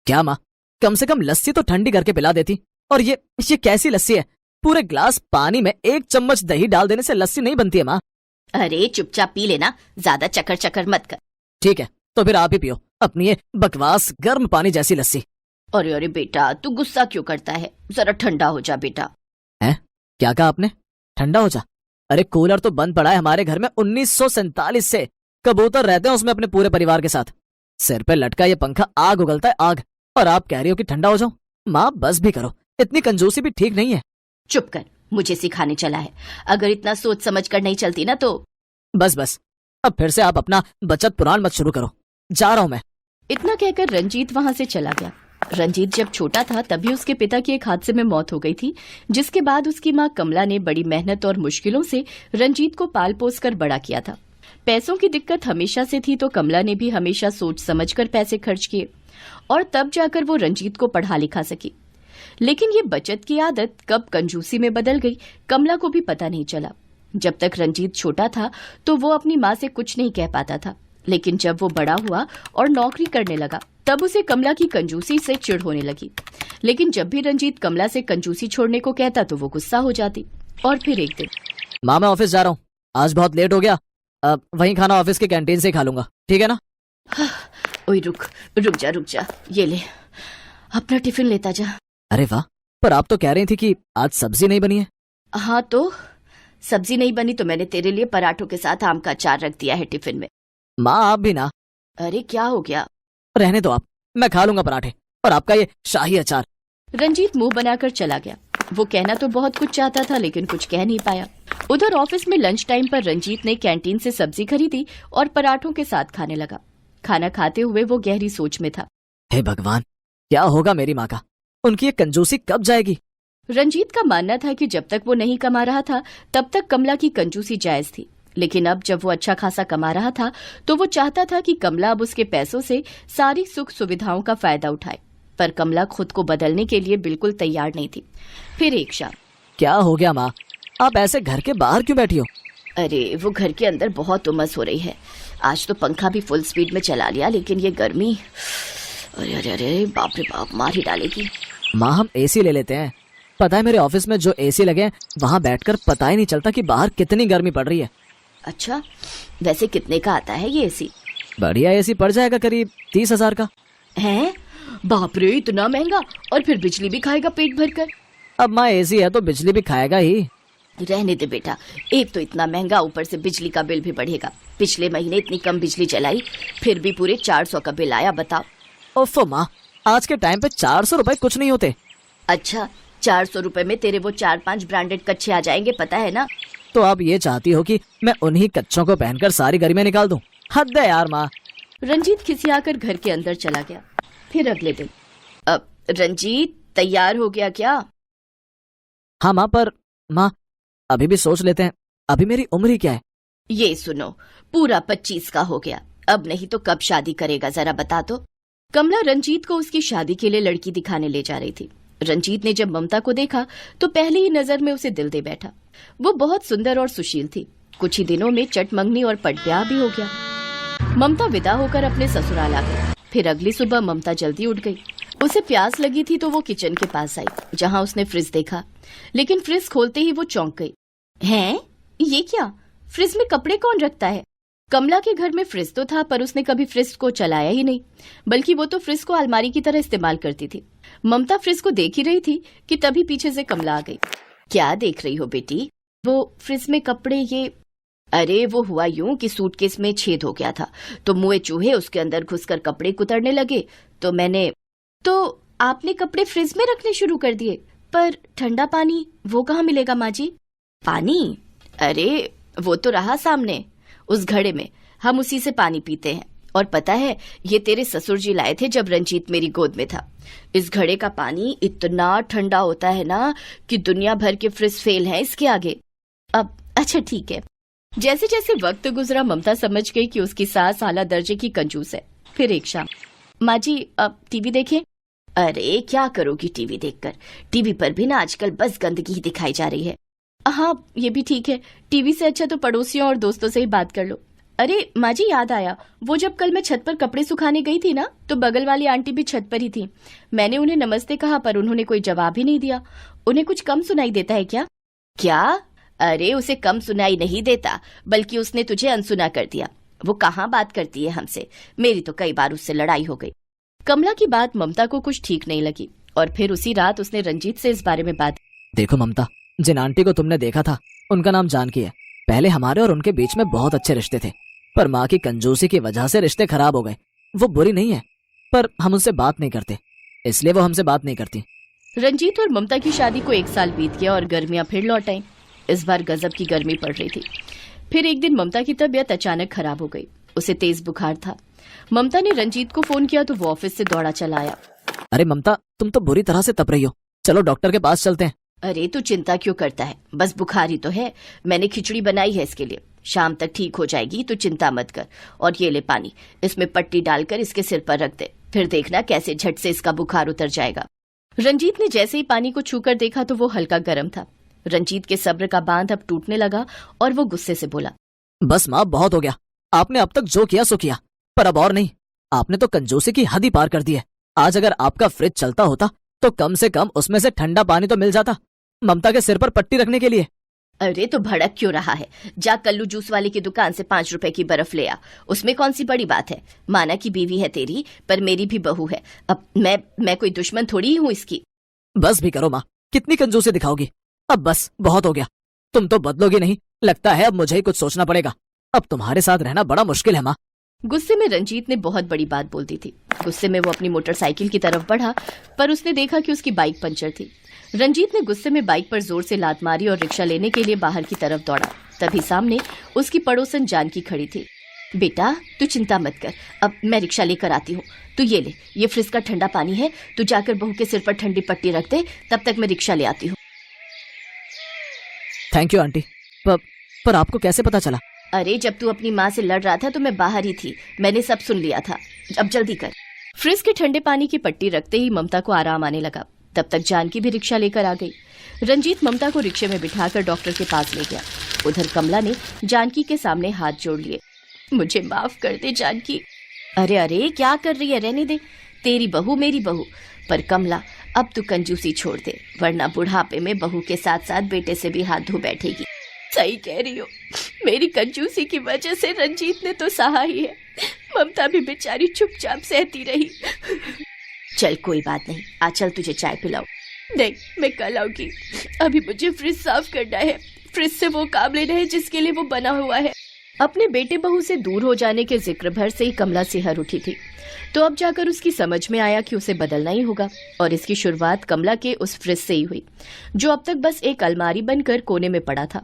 क्या माँ, कम से कम लस्सी तो ठंडी करके पिला देती। और ये कैसी लस्सी है? पूरे ग्लास पानी में 1 चम्मच दही डाल देने से लस्सी नहीं बनती है माँ। अरे चुपचाप पी लेना, ज्यादा चक्कर चक्कर मत कर। ठीक है, तो फिर आप ही पियो अपनी ये बकवास गर्म पानी जैसी लस्सी। अरे अरे बेटा, तू गुस्सा क्यों करता है? जरा ठंडा हो जा बेटा। हैं? क्या कहा आपने? ठंडा हो जा? अरे कूलर तो बंद पड़ा है हमारे घर में 1947 से। कबूतर रहते हैं उसमें अपने पूरे परिवार के साथ। सिर पे लटका ये पंखा आग उगलता है आग, और आप कह रही हो कि ठंडा हो जाऊं? माँ बस भी करो, इतनी कंजूसी भी ठीक नहीं है। चुप कर, मुझे सिखाने चला है। अगर इतना सोच समझ कर नहीं चलती ना तो। बस अब फिर से आप अपना बचत पुराण मत शुरू करो, जा रहा हूं मैं। इतना कहकर रंजीत वहाँ से चला गया। रंजीत जब छोटा था तभी उसके पिता की एक हादसे में मौत हो गई थी, जिसके बाद उसकी माँ कमला ने बड़ी मेहनत और मुश्किलों से रंजीत को पाल पोस कर बड़ा किया था। पैसों की दिक्कत हमेशा से थी, तो कमला ने भी हमेशा सोच समझकर पैसे खर्च किए और तब जाकर वो रंजीत को पढ़ा लिखा सकी। लेकिन ये बचत की आदत कब कंजूसी में बदल गई, कमला को भी पता नहीं चला। जब तक रंजीत छोटा था तो वो अपनी माँ से कुछ नहीं कह पाता था, लेकिन जब वो बड़ा हुआ और नौकरी करने लगा तब उसे कमला की कंजूसी से चिढ़ होने लगी। लेकिन जब भी रंजीत कमला से कंजूसी छोड़ने को कहता तो वो गुस्सा हो जाती। और फिर एक दिन, माँ मैं ऑफिस जा रहा हूँ, आज बहुत लेट हो गया, अब वहीं खाना ऑफिस की कैंटीन से खा लूंगा, ठीक है ना? ओए रुक जा, ये ले अपना टिफिन लेता जा। अरे वाह, पर आप तो कह रही थी कि आज सब्जी नहीं बनी है। हाँ तो सब्जी नहीं बनी तो मैंने तेरे लिए पराठों के साथ आम का अचार रख दिया है टिफिन में। माँ आप भी ना। अरे क्या हो गया? रहने दो आप, मैं खा लूंगा पराठे और आपका ये शाही अचार। रंजीत मुंह बनाकर चला गया। वो कहना तो बहुत कुछ चाहता था लेकिन कुछ कह नहीं पाया। उधर ऑफिस में लंच टाइम पर रंजीत ने कैंटीन से सब्जी खरीदी और पराठों के साथ खाने लगा। खाना खाते हुए वो गहरी सोच में था। हे भगवान, क्या होगा मेरी माँ का? उनकी ये कंजूसी कब जाएगी? रंजीत का मानना था कि जब तक वो नहीं कमा रहा था तब तक कमला की कंजूसी जायज थी, लेकिन अब जब वो अच्छा खासा कमा रहा था तो वो चाहता था कि कमला अब उसके पैसों से सारी सुख सुविधाओं का फायदा उठाए। पर कमला खुद को बदलने के लिए बिल्कुल तैयार नहीं थी। फिर एक शाम, क्या हो गया माँ, आप ऐसे घर के बाहर क्यों बैठी हो? अरे वो घर के अंदर बहुत उमस हो रही है। आज तो पंखा भी फुल स्पीड में चला लिया, लेकिन ये गर्मी, अरे अरे अरे बाप रे बाप, मार ही डालेगी। माँ हम एसी ले लेते हैं। पता है मेरे ऑफिस में जो एसी लगे हैं वहाँ बैठकर पता ही नहीं चलता कि बाहर कितनी गर्मी पड़ रही है। अच्छा, वैसे कितने का आता है ये एसी? बढ़िया एसी पड़ जाएगा करीब 30,000 का। है? बाप रे, इतना महंगा? और फिर बिजली भी खाएगा पेट भर कर। अब माँ एसी है तो बिजली भी खाएगा ही। रहने दे बेटा, एक तो इतना महंगा, ऊपर से बिजली का बिल भी बढ़ेगा। पिछले महीने इतनी कम बिजली चलाई फिर भी पूरे 400 का बिल आया, बताओ। ओफो माँ, आज के टाइम पे 400 रुपए कुछ नहीं होते। अच्छा, 400 रुपए में तेरे वो 4-5 ब्रांडेड कच्छे आ जाएंगे, पता है ना? तो आप ये चाहती हो कि मैं उन्हीं कच्छों को पहनकर सारी गर्मी निकाल दूं? हद है यार माँ। रंजीत खिसियाकर घर के अंदर चला गया। फिर अगले दिन, अब रंजीत तैयार हो गया क्या? हाँ माँ, पर माँ अभी भी सोच लेते हैं, अभी मेरी उम्र ही क्या है? ये सुनो, पूरा 25 का हो गया, अब नहीं तो कब शादी करेगा जरा बता दो। कमला रंजीत को उसकी शादी के लिए लड़की दिखाने ले जा रही थी। रंजीत ने जब ममता को देखा तो पहली ही नजर में उसे दिल दे बैठा। वो बहुत सुंदर और सुशील थी। कुछ ही दिनों में चटमंगनी और पटब्याह भी हो गया। ममता विदा होकर अपने ससुराल आ गई। फिर अगली सुबह ममता जल्दी उठ गई। उसे प्यास लगी थी तो वो किचन के पास आई, जहाँ उसने फ्रिज देखा, लेकिन फ्रिज खोलते ही वो चौंक गई। हैं? ये क्या? फ्रिज में कपड़े कौन रखता है? कमला के घर में फ्रिज तो था पर उसने कभी फ्रिज को चलाया ही नहीं, बल्कि वो तो फ्रिज को अलमारी की तरह इस्तेमाल करती थी। ममता फ्रिज को देख ही रही थी कि तभी पीछे से कमला आ गई। क्या देख रही हो बेटी? वो फ्रिज में कपड़े ये? अरे वो हुआ यूं कि सूटकेस में छेद हो गया था तो मुए चूहे उसके अंदर घुसकर कपड़े कुतरने लगे, तो मैंने। तो आपने कपड़े फ्रिज में रखने शुरू कर दिए? पर ठंडा पानी वो कहाँ मिलेगा माँ जी? पानी? अरे वो तो रहा सामने उस घड़े में, हम उसी से पानी पीते हैं। और पता है, ये तेरे ससुर जी लाए थे जब रंजीत मेरी गोद में था। इस घड़े का पानी इतना ठंडा होता है ना कि दुनिया भर के फ्रिज फेल हैं इसके आगे। अब अच्छा ठीक है। जैसे जैसे वक्त गुजरा ममता समझ गई कि उसकी सास आला दर्जे की कंजूस है। फिर एक शाम, माँ जी अब टीवी देखें। अरे क्या करोगी टीवी देखकर? टीवी पर भी ना आजकल बस गंदगी ही दिखाई जा रही है। हाँ ये भी ठीक है, टीवी से अच्छा तो पड़ोसियों और दोस्तों से ही बात कर लो। अरे माँ जी, याद आया, वो जब कल मैं छत पर कपड़े सुखाने गई थी ना, तो बगल वाली आंटी भी छत पर ही थी। मैंने उन्हें नमस्ते कहा पर उन्होंने कोई जवाब ही नहीं दिया। उन्हें कुछ कम सुनाई देता है क्या? क्या? अरे उसे कम सुनाई नहीं देता, बल्कि उसने तुझे अनसुना कर दिया। वो कहाँ बात करती है हमसे, मेरी तो कई बार उससे लड़ाई हो गई। कमला की बात ममता को कुछ ठीक नहीं लगी और फिर उसी रात उसने रंजीत से इस बारे में बात। देखो ममता, जिन आंटी को तुमने देखा था उनका नाम जानकी है। पहले हमारे और उनके बीच में बहुत अच्छे रिश्ते थे, पर माँ की कंजूसी की वजह से रिश्ते खराब हो गए। वो बुरी नहीं है, पर हम उनसे बात नहीं करते, इसलिए वो हमसे बात नहीं करती। रंजीत और ममता की शादी को 1 साल बीत गया और गर्मियां फिर लौट आईं। इस बार गजब की गर्मी पड़ रही थी। फिर एक दिन ममता की तबीयत अचानक खराब हो गई। उसे तेज बुखार था। ममता ने रंजीत को फोन किया तो वो ऑफिस से दौड़ा चला आया। अरे ममता, तुम तो बुरी तरह से तप रही हो, चलो डॉक्टर के पास चलते हैं। अरे तू चिंता क्यों करता है, बस बुखार ही तो है। मैंने खिचड़ी बनाई है इसके लिए, शाम तक ठीक हो जाएगी, तू चिंता मत कर। और ये ले पानी, इसमें पट्टी डालकर इसके सिर पर रख दे, फिर देखना कैसे झट से इसका बुखार उतर जाएगा। रंजीत ने जैसे ही पानी को छूकर देखा तो वो हल्का गर्म था। रंजीत के सब्र का बांध अब टूटने लगा और वो गुस्से से बोला, बस माँ, बहुत हो गया। आपने अब तक जो किया सो किया, पर अब और नहीं। आपने तो कंजूसी की हद ही पार कर दी है। आज अगर आपका फ्रिज चलता होता तो कम से कम उसमें से ठंडा पानी तो मिल जाता ममता के सिर पर पट्टी रखने के लिए। अरे तो भड़क क्यों रहा है, जा कल्लू जूस वाले की दुकान से 5 रुपए की बर्फ ले आ। उसमें कौन सी बड़ी बात है। माना की बीवी है तेरी, पर मेरी भी बहू है। अब मैं कोई दुश्मन थोड़ी ही हूँ इसकी। बस भी करो माँ, कितनी कंजूसी दिखाओगी। अब बस बहुत हो गया। तुम तो बदलोगी नहीं, लगता है अब मुझे ही कुछ सोचना पड़ेगा। अब तुम्हारे साथ रहना बड़ा मुश्किल है माँ। गुस्से में रंजीत ने बहुत बड़ी बात बोल दी थी। गुस्से में वो अपनी मोटरसाइकिल की तरफ बढ़ा, पर उसने देखा कि उसकी बाइक पंचर थी। रंजीत ने गुस्से में बाइक पर जोर से लात मारी और रिक्शा लेने के लिए बाहर की तरफ दौड़ा। तभी सामने उसकी पड़ोसन जानकी खड़ी थी। बेटा तू चिंता मत कर, अब मैं रिक्शा लेकर आती हूँ। तू ये ले, ये फ्रिज का ठंडा पानी है, तू जाकर बहू के सिर पर ठंडी पट्टी रख दे, तब तक मैं रिक्शा ले आती हूँ। Thank you aunty. पर आपको कैसे पता चला? अरे जब तू अपनी माँ से लड़ रहा था तो मैं बाहर ही थी, मैंने सब सुन लिया था। अब जल्दी कर। फ्रिज के ठंडे पानी की पट्टी रखते ही ममता को आराम आने लगा। तब तक जानकी भी रिक्शा लेकर आ गई। रंजीत ममता को रिक्शे में बिठाकर डॉक्टर के पास ले गया। उधर कमला ने जानकी के सामने हाथ जोड़ लिए। मुझे माफ कर दे जानकी। अरे अरे क्या कर रही है, रहने दे, तेरी बहू मेरी बहू। पर कमला अब तू कंजूसी छोड़ दे, वरना बुढ़ापे में बहू के साथ साथ बेटे से भी हाथ धो बैठेगी। सही कह रही हो, मेरी कंजूसी की वजह से रंजीत ने तो सहा ही है, ममता भी बेचारी चुपचाप सहती रही। चल कोई बात नहीं, आ चल तुझे चाय पिलाऊं। नहीं मैं कल आऊंगी, अभी मुझे फ्रिज साफ करना है। फ्रिज से वो काम लेना है जिसके लिए वो बना हुआ है। अपने बेटे बहू से दूर हो जाने के जिक्र भर से ही कमला सिहर उठी थी। तो अब जाकर उसकी समझ में आया कि उसे बदलना ही होगा, और इसकी शुरुआत कमला के उस फ्रिज से ही हुई, जो अब तक बस एक अलमारी बनकर कोने में पड़ा था।